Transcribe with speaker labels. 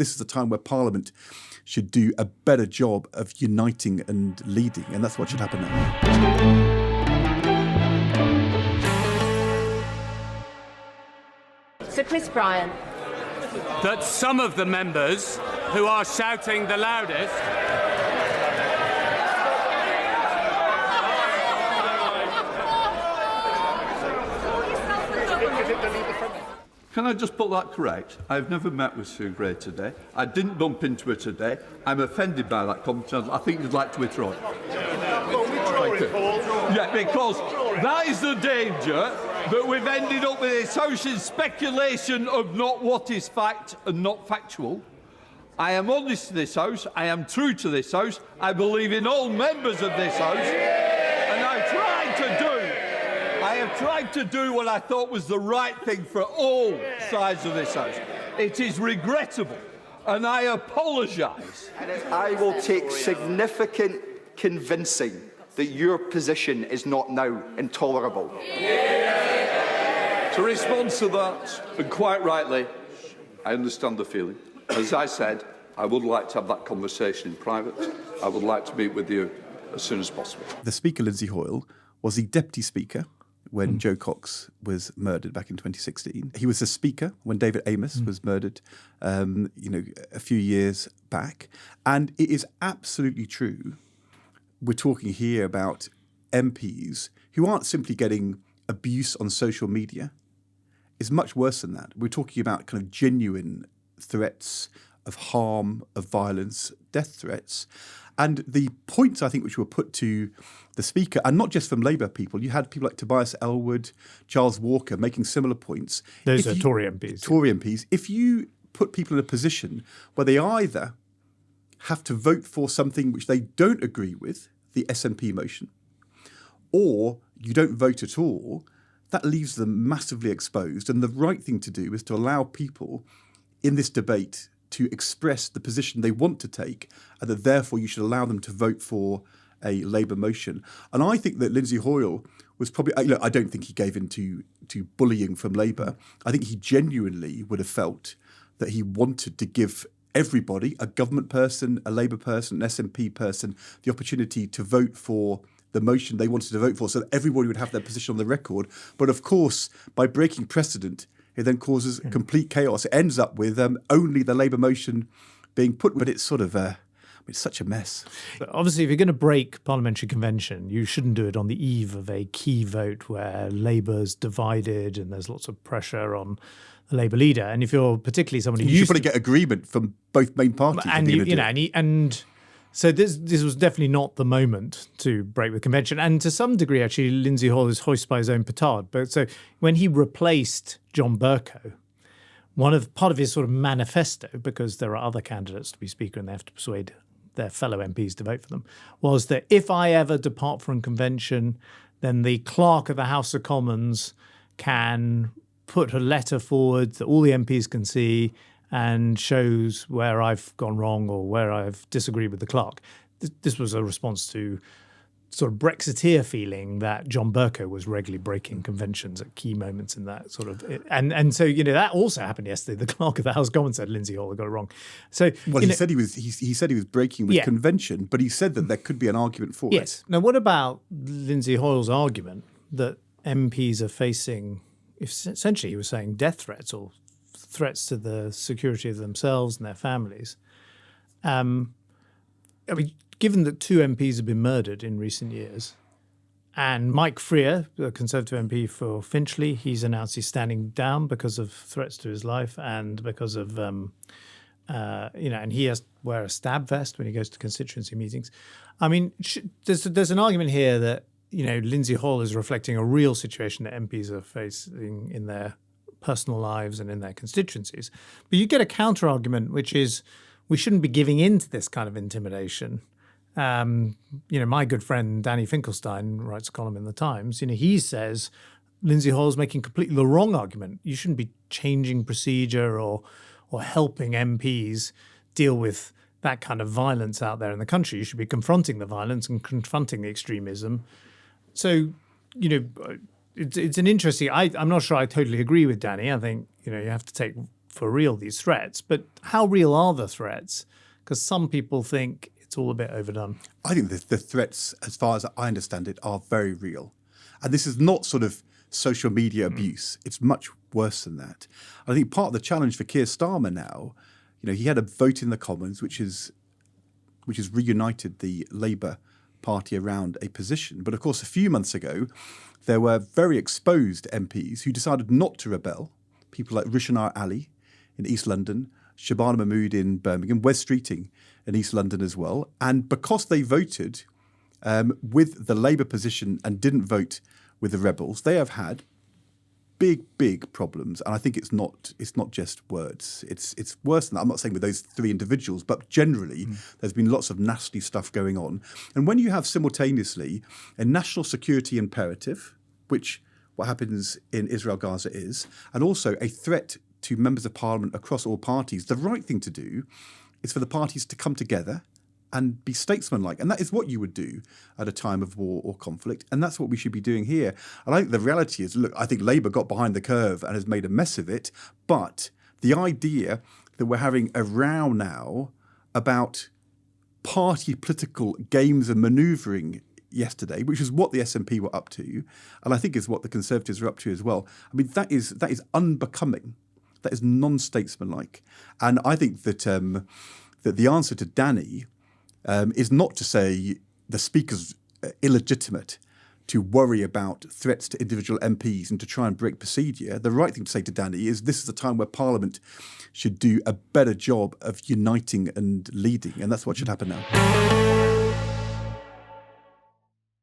Speaker 1: this is a time where Parliament should do a better job of uniting and leading, and that's what should happen now.
Speaker 2: Sir Chris Bryan.
Speaker 3: That some of the members who are shouting the loudest
Speaker 4: Can I just put that correct? I've never met with Sue Gray today. I didn't bump into her today. I'm offended by that comment. I think you'd like to withdraw it. Yeah, because that is the danger that we've ended up with a social speculation of not what is fact and not factual. I am honest to this House. I am true to this House. I believe in all members of this House. And I have tried to do what I thought was the right thing for all sides of this House. It is regrettable, and I apologise.
Speaker 5: I will take significant convincing that your position is not now intolerable.
Speaker 4: To respond to that, and quite rightly, I understand the feeling. As I said, I would like to have that conversation in private. I would like to meet with you as soon as possible.
Speaker 1: The Speaker, Lindsay Hoyle, was the Deputy Speaker when Joe Cox was murdered back in 2016. He was the Speaker when David Amos was murdered, a few years back. And it is absolutely true. We're talking here about MPs who aren't simply getting abuse on social media. It's much worse than that. We're talking about kind of genuine threats of harm, of violence, death threats. And the points, I think, which were put to the Speaker, and not just from Labour people, you had people like Tobias Ellwood, Giles Walker making similar points.
Speaker 6: Those are Tory MPs.
Speaker 1: Tory MPs. If you put people in a position where they either have to vote for something which they don't agree with, the SNP motion, or you don't vote at all, that leaves them massively exposed. And the right thing to do is to allow people in this debate to express the position they want to take, and that therefore you should allow them to vote for a Labour motion. And I think that Lindsay Hoyle was probably, I don't think he gave in to bullying from Labour. I think he genuinely would have felt that he wanted to give everybody, a government person, a Labour person, an SNP person, the opportunity to vote for the motion they wanted to vote for, so that everybody would have their position on the record. But of course, by breaking precedent, it then causes complete chaos. It ends up with only the Labour motion being put, but it's sort of it's such a mess.
Speaker 6: But obviously, if you're going to break parliamentary convention, you shouldn't do it on the eve of a key vote where Labour's divided and there's lots of pressure on the Labour leader. And if you're particularly somebody who
Speaker 1: you should probably get agreement from both main parties,
Speaker 6: and so this was definitely not the moment to break the convention. And to some degree, actually, Lindsay Hoyle is hoisted by his own petard. But so when he replaced John Bercow, part of his sort of manifesto, because there are other candidates to be Speaker and they have to persuade their fellow MPs to vote for them, was that if I ever depart from convention, then the clerk of the House of Commons can put a letter forward that all the MPs can see and shows where I've gone wrong or where I've disagreed with the clerk. This was a response to sort of Brexiteer feeling that John Bercow was regularly breaking conventions at key moments in that sort of... And so, that also happened yesterday. The clerk of the House of Commons said Lindsay Hoyle got it wrong. So,
Speaker 1: he said he was breaking with convention, but he said that there could be an argument for it.
Speaker 6: Yes. Now, what about Lindsay Hoyle's argument that MPs are facing, essentially he was saying death threats or threats to the security of themselves and their families? Given that 2 MPs have been murdered in recent years, and Mike Freer, the Conservative MP for Finchley, he's announced he's standing down because of threats to his life and because of, and he has to wear a stab vest when he goes to constituency meetings. I mean, there's an argument here that, Lindsay Hoyle is reflecting a real situation that MPs are facing in their personal lives and in their constituencies. But you get a counter argument, which is we shouldn't be giving in to this kind of intimidation. My good friend Danny Finkelstein writes a column in the Times. He says Lindsay Hoyle's making completely the wrong argument. You shouldn't be changing procedure or helping MPs deal with that kind of violence out there in the country. You should be confronting the violence and confronting the extremism. So, it's an interesting... I'm not sure I totally agree with Danny. I think, you have to take for real, these threats. But how real are the threats? Because some people think it's all a bit overdone.
Speaker 1: I think the threats, as far as I understand it, are very real. And this is not sort of social media abuse. It's much worse than that. I think part of the challenge for Keir Starmer now, he had a vote in the Commons, which has reunited the Labour Party around a position. But of course, a few months ago, there were very exposed MPs who decided not to rebel. People like Rishanar Ali in East London, Shabana Mahmood in Birmingham, Wes Streeting in East London as well. And because they voted with the Labour position and didn't vote with the rebels, they have had big problems. And I think it's not just words. It's worse than that. I'm not saying with those three individuals, but generally there's been lots of nasty stuff going on. And when you have simultaneously a national security imperative, which what happens in Israel-Gaza is, and also a threat to members of parliament across all parties, the right thing to do is for the parties to come together and be statesmanlike. And that is what you would do at a time of war or conflict. And that's what we should be doing here. And I think the reality is, look, I think Labour got behind the curve and has made a mess of it. But the idea that we're having a row now about party political games and manoeuvring yesterday, which is what the SNP were up to, and I think is what the Conservatives are up to as well. I mean, that is unbecoming. That is non-statesmanlike. And I think that that the answer to Danny is not to say the Speaker's illegitimate to worry about threats to individual MPs and to try and break procedure. The right thing to say to Danny is this is a time where Parliament should do a better job of uniting and leading, and that's what should happen now.